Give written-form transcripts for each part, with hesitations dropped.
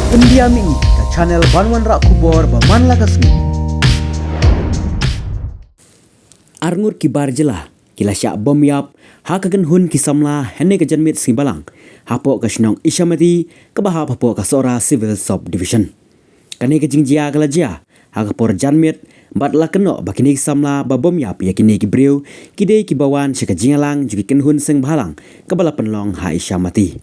Pendiami ke channel Banwan Rak Kubor Baman Lagasmi. Arngur kibar jela kila syak bom yap hakagen hun kisamla hene ke janmit simbalang hapo ke snong isyamati ke bahap hapo ke sora civil subdivision kane ke jingjia kala jia hakapor janmit bat la keno bakini kisamla ba bom yap yakini ki breu kidei ki bawan syaka jingalang jugi ken hun seng bahalang ke bala penlong ha isyamati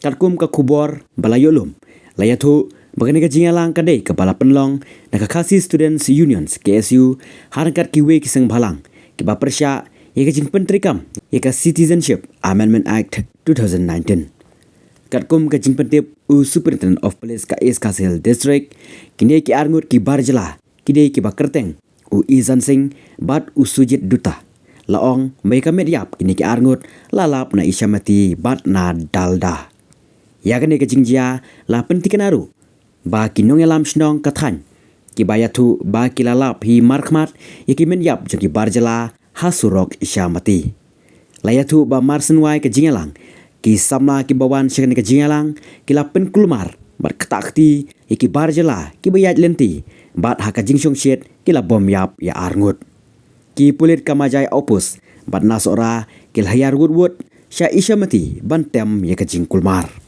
katkum ke kubor balayolum layatu bagani ka jingalang kadai kepala penlong na kakasi Students Unions KSU harangkat kiwe kiseng balang kiba persya ye ka jing pentrikam ye ka Citizenship Amendment Act 2019 katkum ka jing pentip u Superintendent of Police ka East Kasihel District kini ki arngut ki barjela kidei ki bakerteng u Izan Singh bat u Sujit Duta laong mai ka medyap kini ki arngut lalap na isyamati bat na dalda ya kene ka jingjia la pentikan aru ba kinong elam snong kathan ki bayatu ba kilalap hi markmat yakimen yap joki barjala hasurok isyamati layatu ba marsenwai ke jingalang ki sama ki bawan syakne ke jingalang ki lapen kulmar bar ketakti yaki barjala ki bayat lenti bat haka jingsyong syet ki la bom yap ya arngut ki pulit kamajai opus bat nasora ki lahayar wudwud sya isyamati bantem ya ke jing kulmar